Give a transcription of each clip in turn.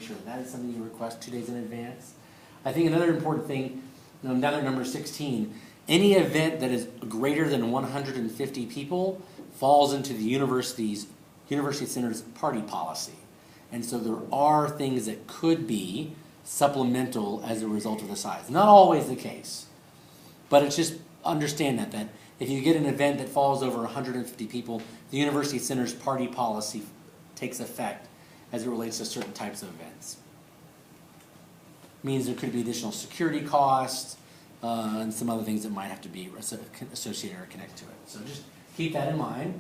sure that is something you request 2 days in advance. I think another important thing, another number 16, any event that is greater than 150 people falls into the university center's party policy. And so there are things that could be supplemental as a result of the size. Not always the case, but it's just understand that if you get an event that falls over 150 people, the university center's party policy takes effect as it relates to certain types of events. Means there could be additional security costs and some other things that might have to be associated or connected to it. So just keep that in mind.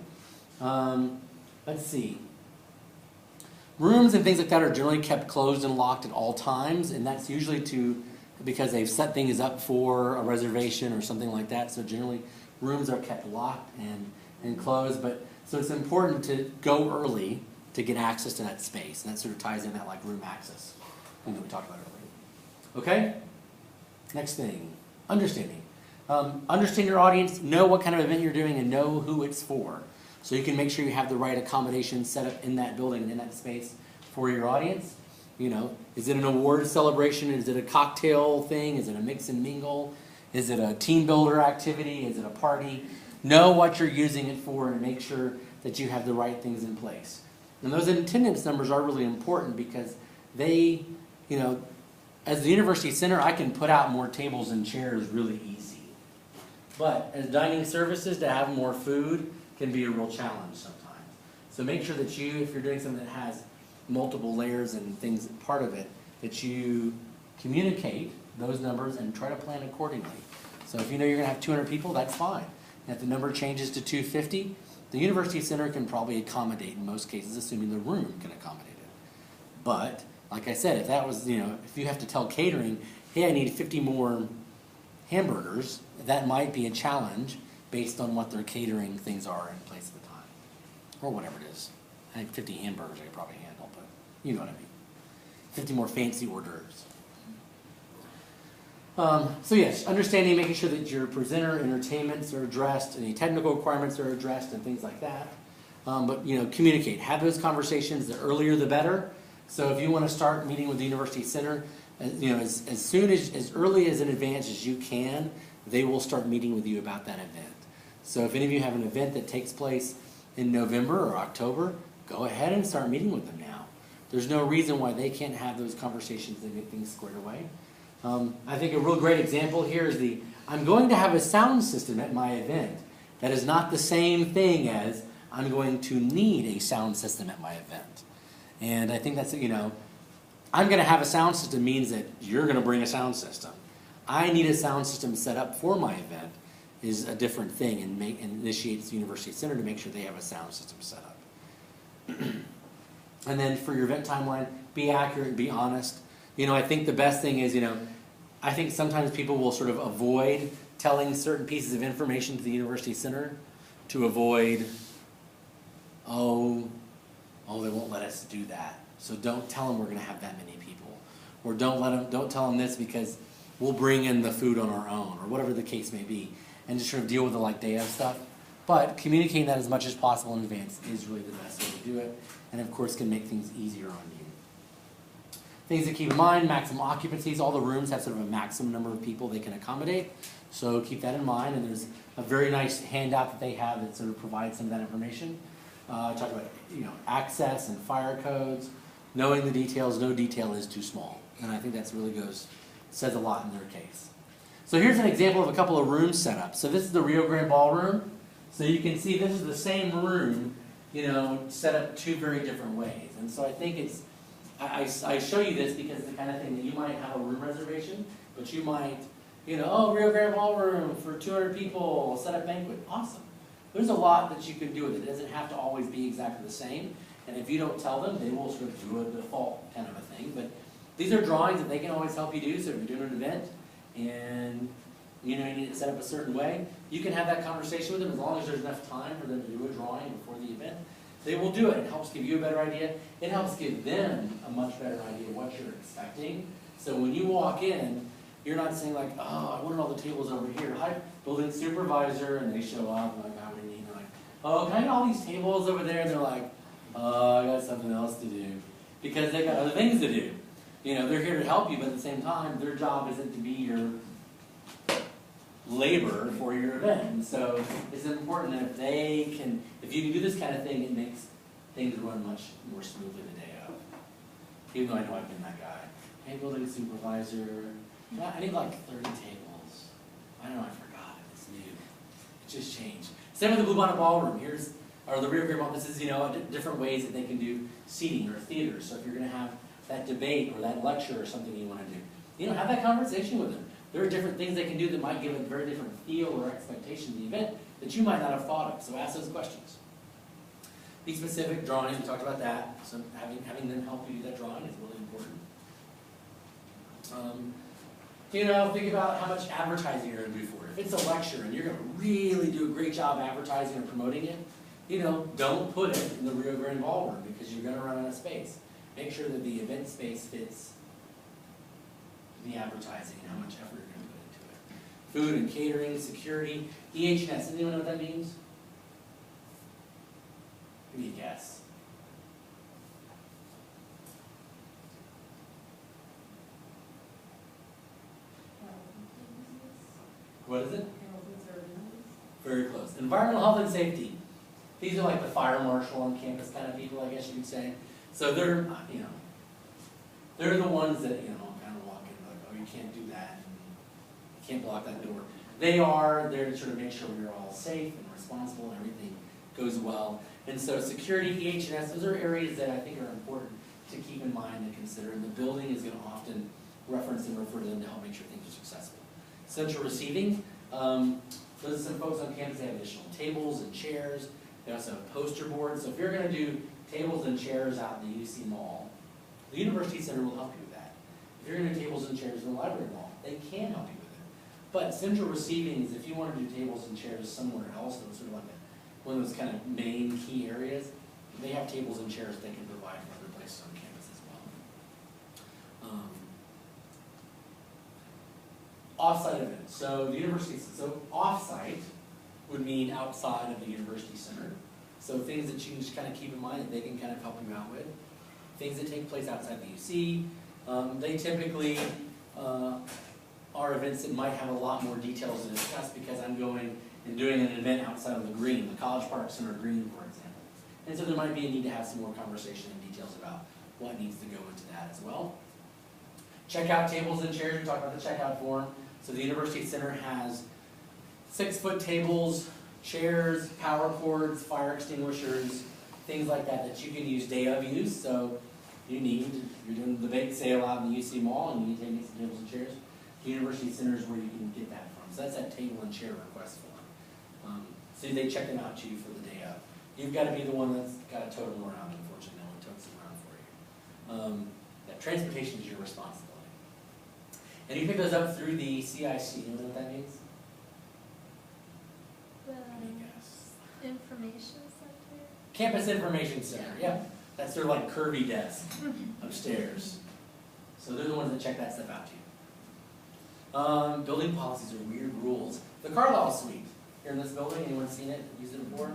Let's see. Rooms and things like that are generally kept closed and locked at all times, and that's usually because they've set things up for a reservation or something like that. So generally, rooms are kept locked and closed. But so it's important to go early to get access to that space, and that sort of ties in that like room access thing that we talked about earlier. Okay. Next thing, understanding. Understand your audience, know what kind of event you're doing, and know who it's for. So you can make sure you have the right accommodations set up in that building and in that space for your audience. You know, is it an award celebration? Is it a cocktail thing? Is it a mix and mingle? Is it a team builder activity? Is it a party? Know what you're using it for and make sure that you have the right things in place. And those attendance numbers are really important because they, you know, as the university center, I can put out more tables and chairs really easy. But as dining services, to have more food can be a real challenge sometimes. So make sure that if you're doing something that has multiple layers and things, part of it, that you communicate those numbers and try to plan accordingly. So if you know you're going to have 200 people, that's fine. And if the number changes to 250, the university center can probably accommodate in most cases, assuming the room can accommodate it. But like I said, if that was, you know, if you have to tell catering, hey, I need 50 more hamburgers, that might be a challenge based on what their catering things are in place at the time. Or whatever it is. I think 50 hamburgers I could probably handle, but you know what I mean. 50 more fancy hors d'oeuvres. So yes, understanding, making sure that your presenter entertainments are addressed, any technical requirements are addressed, and things like that. But you know, communicate. Have those conversations. The earlier, the better. So if you want to start meeting with the university center, you know, as early as in advance as you can, they will start meeting with you about that event. So if any of you have an event that takes place in November or October, go ahead and start meeting with them now. There's no reason why they can't have those conversations and get things squared away. I think a real great example here is I'm going to have a sound system at my event. That is not the same thing as I'm going to need a sound system at my event. And I think that's, you know, I'm going to have a sound system means that you're going to bring a sound system. I need a sound system set up for my event is a different thing and initiates the university center to make sure they have a sound system set up. And then for your event timeline, be accurate and be honest. You know, I think the best thing is, you know, I think sometimes people will sort of avoid telling certain pieces of information to the university center to avoid, oh, they won't let us do that. So don't tell them we're going to have that many people. Or don't tell them this because we'll bring in the food on our own, or whatever the case may be. And just sort of deal with the like day of stuff. But communicating that as much as possible in advance is really the best way to do it. And of course can make things easier on you. Things to keep in mind, maximum occupancies. All the rooms have sort of a maximum number of people they can accommodate. So keep that in mind. And there's a very nice handout that they have that sort of provides some of that information. Talk about, you know, access and fire codes. Knowing the details, no detail is too small. And I think that's really says a lot in their case. So here's an example of a couple of rooms set up. So this is the Rio Grande Ballroom. So you can see this is the same room, you know, set up two very different ways. And so I think I show you this because it's the kind of thing that you might have a room reservation, but you might, you know, oh, Rio Grande Ballroom for 200 people, set up banquet. Awesome. There's a lot that you can do with it. It doesn't have to always be exactly the same. And if you don't tell them, they will sort of do a default kind of a thing. But these are drawings that they can always help you do. So if you're doing an event and you know you need it set up a certain way, you can have that conversation with them as long as there's enough time for them to do a drawing before the event. They will do it. It helps give you a better idea. It helps give them a much better idea of what you're expecting. So when you walk in, you're not saying like, oh, I wanted all the tables over here. Hi, building supervisor, and they show up and like, how many? And they're like, oh, can I get all these tables over there? And they're like, oh, I got something else to do. because they've got other things to do. You know, they're here to help you, but at the same time, their job isn't to be your labor for your event. And so it's important that if you can do this kind of thing, it makes things run much more smoothly the day of. Even though I know I've been that guy. Hey, building supervisor, I need like 30 tables. I don't know, I forgot, it's new. It just changed. Same with the Bluebonnet Ballroom. Or the Rear Grade Ball, this is, different ways that they can do seating or theater. So if you're gonna have that debate or that lecture or something you wanna do, have that conversation with them. There are different things they can do that might give a very different feel or expectation to the event that you might not have thought of. So ask those questions. Be specific, drawing, we talked about that. So having them help you do that drawing is really important. Think about how much advertising you're going to do for it. If it's a lecture and you're going to really do a great job advertising and promoting it, don't put it in the Rio Grande Ballroom because you're going to run out of space. Make sure that the event space fits the advertising and how much effort you're going to put into it. Food and catering, security, EH&S. Anyone know what that means? Give me a guess. What is it? Very close. Environmental health and safety. These are like the fire marshal on campus kind of people, I guess you could say. So they're, they're the ones that, kind of walk in like, oh, you can't do that. You can't block that door. They are there to sort of make sure we're all safe and responsible and everything goes well. And so security, EH&S, those are areas that I think are important to keep in mind and consider. And the building is going to often reference and refer to them to help make sure things are successful. Central receiving, those are some folks on campus, they have additional tables and chairs. They also have poster boards. So if you're going to do tables and chairs out in the UC Mall, the University Center will help you with that. If you're going to do tables and chairs in the Library Mall, they can help you with it. But central receiving is if you want to do tables and chairs somewhere else, that was sort of like one of those kind of main key areas, they have tables and chairs they can provide for other places on campus as well. Off-site events. So the university, off-site would mean outside of the university center. So things that you can just kind of keep in mind that they can kind of help you out with. Things that take place outside the UC. They typically are events that might have a lot more details to discuss because I'm going and doing an event outside of the green, the College Park Center green, for example. And so there might be a need to have some more conversation and details about what needs to go into that as well. Checkout tables and chairs, we talked about the checkout form. So the University Center has 6-foot tables, chairs, power cords, fire extinguishers, things like that that you can use day of use. So you're doing the bake sale out in the UC Mall and you need to take some tables and chairs. The University Center is where you can get that from. So that's that table and chair request form. So they check them out to you for the day of. You've got to be the one that's got to tote them around, unfortunately. No one totes them around for you. That transportation is your responsibility. And you pick those up through the CIC. You know what that means? Information Center? Campus Information Center, yeah. That's their like curvy desk upstairs. So they're the ones that check that stuff out to you. Building policies are weird rules. The Carlisle Suite here in this building, anyone seen it, used it before?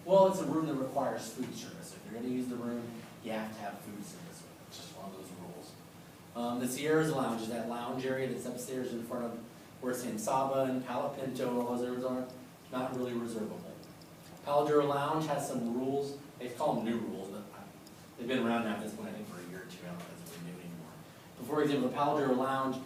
Well, it's a room that requires food service. If you're going to use the room, you have to have food service with it. It's just one of those rules. The Sierras Lounge is that lounge area that's upstairs in front of where San Saba and Palo Pinto, all those areas are, not really reservable. Palo Duro Lounge has some rules. They call them new rules, but they've been around now at this point, I think, for a year or two. I don't know if it's really new anymore. But for example, the Palo Duro Lounge,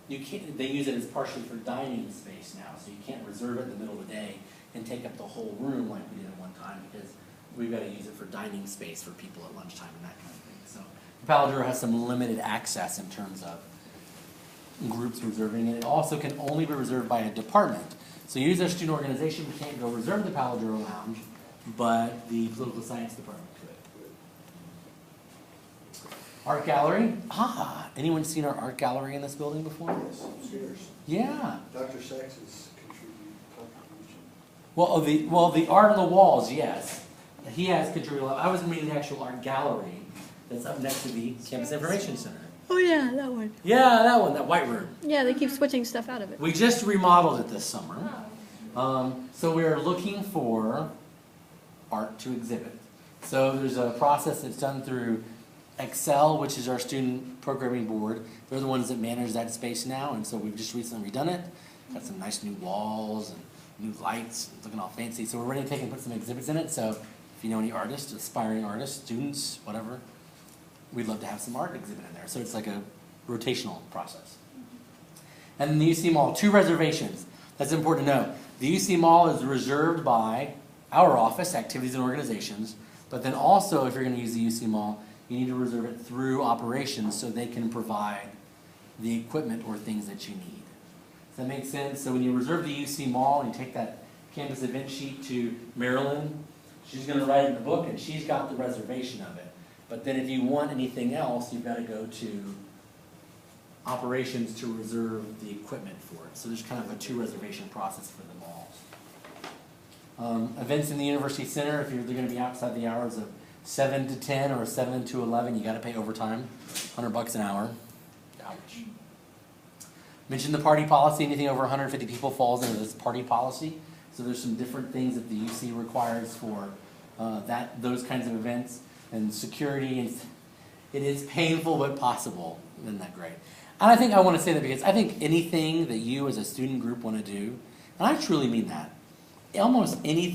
they use it as partially for dining space now, so you can't reserve it in the middle of the day and take up the whole room like we did at one time because we've got to use it for dining space for people at lunchtime and that kind of thing. So Palo Duro has some limited access in terms of groups reserving it. It also can only be reserved by a department. So you as a student organization can't go reserve the Palo Duro Lounge, but the political science department could. Art gallery. Anyone seen our art gallery in this building before? Yes, upstairs. Yeah. Dr. Sachs's contribution. Well, the art on the walls, yes. He has contributed a lot. I was meaning the actual art gallery that's up next to the Campus Information Center. Oh yeah, that one. Yeah, that one, that white room. Yeah, they keep switching stuff out of it. We just remodeled it this summer. So we are looking for art to exhibit. So there's a process that's done through Excel, which is our student programming board, they're the ones that manage that space now, and so we've just recently redone it. Got some nice new walls and new lights, it's looking all fancy. So we're ready to take and put some exhibits in it. So if you know any artists, aspiring artists, students, whatever, we'd love to have some art exhibit in there. So it's like a rotational process. And then the UC Mall, 2 reservations. That's important to know. The UC Mall is reserved by our office, Activities and Organizations, but then also if you're going to use the UC Mall, you need to reserve it through operations so they can provide the equipment or things that you need. Does that make sense? So when you reserve the UC Mall and you take that campus event sheet to Marilyn, she's going to write it in the book and she's got the reservation of it. But then if you want anything else, you've got to go to operations to reserve the equipment for it. So there's kind of a 2 reservation process for the malls. Events in the University Center, if you're going to be outside the hours of 7 to 10 or 7 to 11, you got to pay overtime, $100 an hour. Ouch. Mentioned the party policy. Anything over 150 people falls into this party policy. So there's some different things that the UC requires for those kinds of events and security. And it is painful but possible. Isn't that great? And I think I want to say that because I think anything that you as a student group want to do, and I truly mean that, almost anything